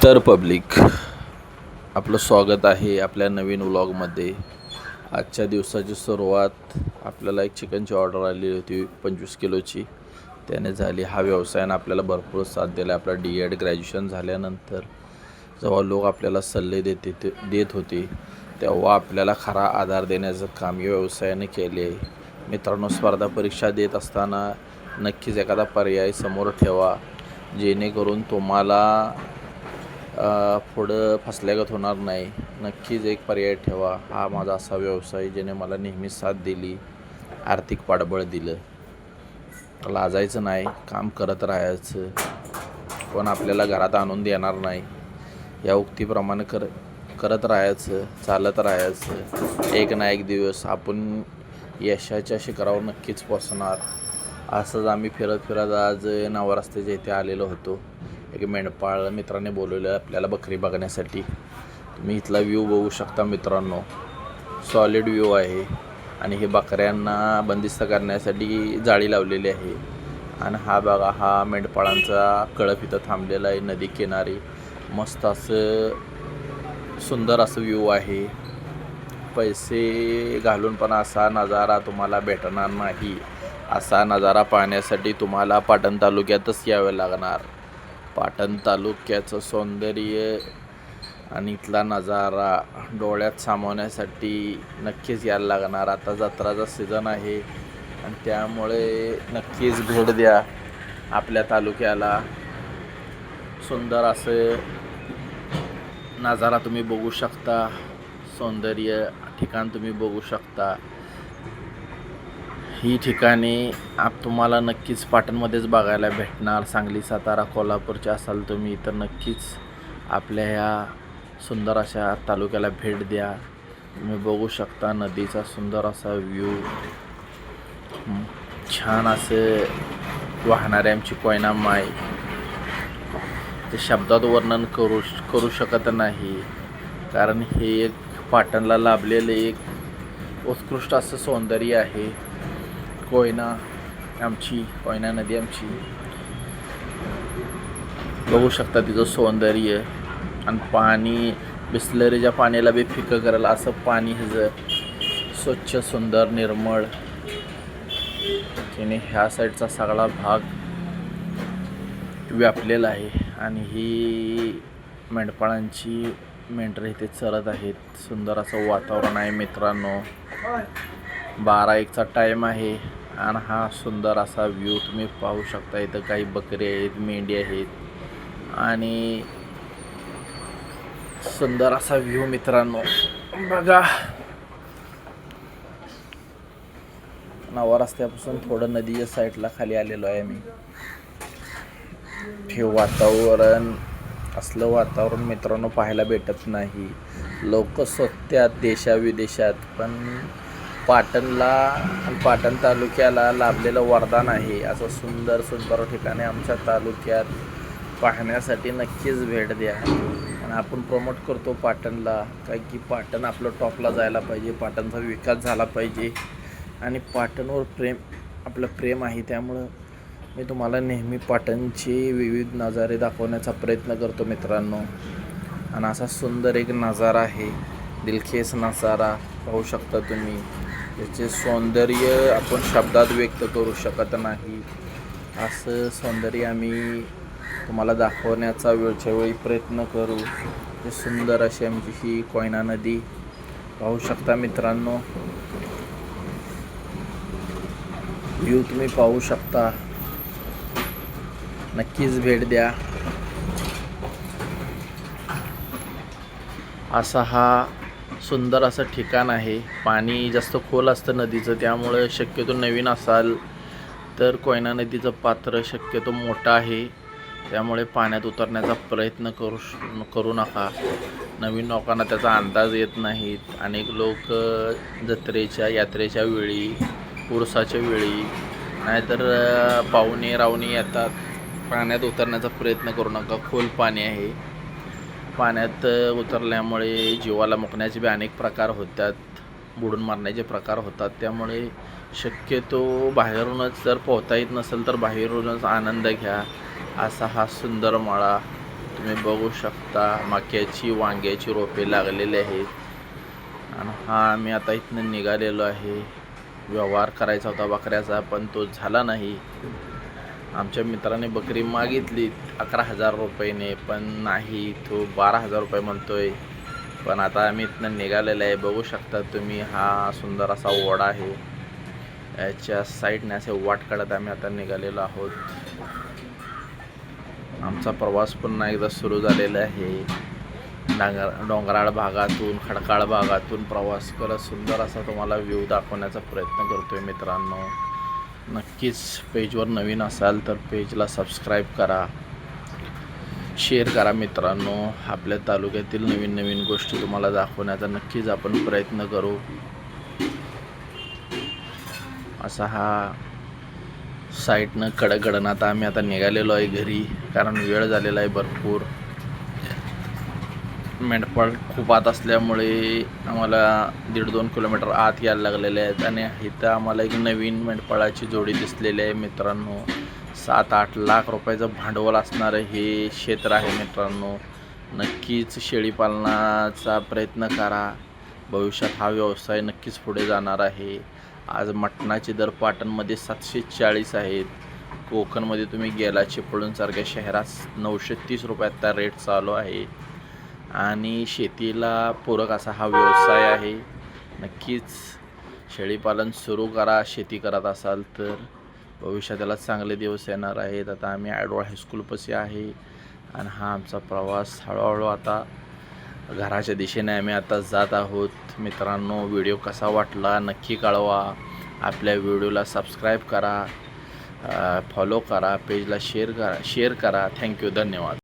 तर पब्लिक आपलं स्वागत आहे आपल्या नवीन व्लॉगमध्ये. आजच्या दिवसाची सुरुवात आपल्याला एक चिकनची ऑर्डर आली होती 25 किलोची. त्याने झाली. हा व्यवसायानं आपल्याला भरपूर साथ दिला. आपला D.Ed ग्रॅज्युएशन झाल्यानंतर जेव्हा लोक आपल्याला सल्ले देत होते तेव्हा आपल्याला खरा आधार देण्याचं काम या व्यवसायाने केले आहे. मित्रांनो, स्पर्धा परीक्षा देत असताना नक्कीच एखादा पर्याय समोर ठेवा, जेणेकरून तुम्हाला पुढं फसल्यागत होणार नाही. नक्कीच एक पर्याय ठेवा. हा माझा असा व्यवसाय ज्याने मला नेहमी साथ दिली, आर्थिक पाठबळ दिलं. लाजायचं नाही, काम करत राहायचं, पण आपल्याला घरात आणून देणार नाही. या उक्तीप्रमाणे करत राहायचं, चालत राहायचं. एक ना एक दिवस आपण यशाच्या शिखरावर नक्कीच पोचणार. असंच आम्ही फिरत आज नवरस्त्याच्या इथे आलेलो होतो. एक मेंढपाळ मित्राने बोलवलं आपल्याला बकरी बघण्यासाठी. तुम्ही इथला व्ह्यू बघू शकता मित्रांनो. सॉलिड व्ह्यू आहे आणि हे बकऱ्यांना बंदिस्त करण्यासाठी जाळी लावलेली आहे. आणि हा बघा, हा मेंढपाळांचा कळप इथं थांबलेला आहे नदी किनारी. मस्त असं सुंदर असं व्ह्यू आहे. पैसे घालून पण असा नजारा तुम्हाला भेटणार नाही. असा नजारा पाहण्यासाठी तुम्हाला पाटण तालुक्यातच यावे लागणार. पाटण तालुक्याचं सौंदर्य आणि इथला नजारा डोळ्यात सामावण्यासाठी नक्कीच यायला लागणार. आता जत्राचा सीझन आहे आणि त्यामुळे नक्कीच भेट द्या आपल्या तालुक्याला. सुंदर असं नजारा तुम्ही बघू शकता, सौंदर्य ठिकाण तुम्ही बघू शकता. ही ठिकाणे तुम्हाला नक्कीच पाटणमध्येच बघायला भेटणार. सांगली, सातारा, कोल्हापूरचे असाल तुम्ही तर नक्कीच आपल्या ह्या सुंदर अशा तालुक्याला भेट द्या. तुम्ही बघू शकता नदीचा सुंदर असा व्ह्यू. छान असे वाहणारे आमची कोयना माय. ते शब्दात वर्णन करू शकत नाही, कारण हे एक पाटणला लाभलेले एक उत्कृष्ट असं सौंदर्य आहे. कोयना नदी आमची बघू शकता तिचं सौंदर्य. आणि पाणी बिस्लरीच्या पाण्याला बी फिकं करेल असं पाणी ह्याचं स्वच्छ, सुंदर, निर्मळ. तिने ह्या साईडचा सगळा भाग व्यापलेला आहे. आणि ही मेंढपाळांची मेंढरं इथे चरत आहेत. सुंदर असं वातावरण आहे मित्रांनो. 12-1चा टाईम आहे आणि हा सुंदर असा व्ह्यू तुम्ही पाहू शकता. इथं काही बकरी आहेत, मेंढी आहेत आणि सुंदर असा व्ह्यू मित्रांनो बघा. नवा रस्त्यापासून थोडं नदीच्या साईडला खाली आलेलो आहे मी. हे असलं वातावरण मित्रांनो पाहायला भेटत नाही. लोक शोधतात देशाविदेशात, पण पाटण तालुक्याला लाभलेलं वरदान आहे. असं सुंदर ठिकाणे आमच्या तालुक्यात पाहण्यासाठी नक्कीच भेट द्या. आणि आपण प्रमोट करतो पाटणला, काय की पाटण आपलं टॉपला जायला पाहिजे, पाटणचा विकास झाला पाहिजे. आणि पाटणवर आपलं प्रेम आहे. त्यामुळं मी तुम्हाला नेहमी पाटणचे विविध नजारे दाखवण्याचा प्रयत्न करतो मित्रांनो. आणि असा सुंदर एक नजारा आहे, दिलखेस नजारा पाहू शकता तुम्ही. याचे सौंदर्य आपण शब्दात व्यक्त करू शकत नाही. असं सौंदर्य आम्ही तुम्हाला दाखवण्याचा वेळच्या वेळी प्रयत्न करू. हे सुंदर अशी आमची ही कोयना नदी पाहू शकता मित्रांनो. व्ह्यू तुम्ही पाहू शकता. नक्कीच भेट द्या. असा हा सुंदर असं ठिकाण आहे. पाणी जास्त खोल असतं नदीचं, त्यामुळे शक्यतो नवीन असाल तर कोयना नदीचं पात्र शक्यतो मोठं आहे. त्यामुळे पाण्यात उतरण्याचा प्रयत्न करू नका. नवीन लोकांना त्याचा अंदाज येत नाहीत. अनेक लोक जत्रेच्या यात्रेच्या वेळी, उरसाच्या वेळी, नाहीतर पाहुणे रावणे येतात. पाण्यात उतरण्याचा प्रयत्न करू नका. खोल पाणी आहे. पाण्यात उतरल्यामुळे जीवाला मुकण्याचे बी अनेक प्रकार होतात, बुडून मारण्याचे प्रकार होतात. त्यामुळे शक्यतो बाहेरूनच जर पोहता येत नसेल तर बाहेरूनच आनंद घ्या. असा हा सुंदर मळा तुम्ही बघू शकता मक्याची वांग्याची रोपे लागलेली आहेत. आणि हा आम्ही आता इथनं निघालेलो आहे. व्यवहार करायचा होता बकऱ्याचा, पण तो झाला नाही. आमच्या मित्राने बकरी मागितली 11,000 रुपयाने, पण नाही, तो 12,000 रुपये म्हणतोय. पण आता आम्ही इथनं निघालेलं आहे. बघू शकता तुम्ही, हा सुंदर असा ओढा आहे. याच्या साईडने असे वाट काढत आम्ही आता निघालेलो आहोत. आमचा प्रवास पुन्हा एकदा सुरू झालेला आहे. डोंगराळ भागातून, खडकाळ भागातून प्रवास करत सुंदर असा तुम्हाला व्ह्यू दाखवण्याचा प्रयत्न करतोय मित्रांनो. नक्कीच पेजवर नवीन असाल तर पेजला सबस्क्राईब करा, शेअर करा मित्रांनो. आपल्या तालुक्यातील नवीन नवीन गोष्टी तुम्हाला दाखवण्याचा नक्कीच आपण प्रयत्न करू. असा हा साईडनं कडकडन आता आम्ही आता निघालेलो आहे घरी, कारण वेळ झालेला आहे भरपूर. मेंढपाळ खूप आत असल्यामुळे आम्हाला 1.5-2 किलोमीटर आत यायला लागलेले आहेत. आणि इथं आम्हाला एक नवीन मेंढपाळाची जोडी दिसलेली आहे मित्रांनो. 7-8 लाख रुपयाचं भांडवल असणारं हे क्षेत्र आहे मित्रांनो. नक्कीच शेळीपालनाचा प्रयत्न करा. भविष्यात हा व्यवसाय नक्कीच पुढे जाणार आहे. आज मटणाचे दर पाटणमध्ये 740 आहेत. कोकणमध्ये तुम्ही गेला चिपळूणसारख्या शहरात 930 रुपयात रेट चालू आहे. आणि शेतीला पूरक असा हा व्यवसाय आहे. नक्कीच शेळीपालन सुरू करा. शेती करत असाल तर भविष्यात त्याला चांगले दिवस येणार आहेत. आता आम्ही आयडोळ हायस्कूलपाशी आहे आणि हा आमचा प्रवास हळूहळू आता घराच्या दिशेने आम्ही आता जात आहोत. मित्रांनो, व्हिडिओ कसा वाटला नक्की कळवा. आपल्या व्हिडिओला सबस्क्राईब करा, फॉलो करा, पेजला शेअर करा. थँक्यू, धन्यवाद.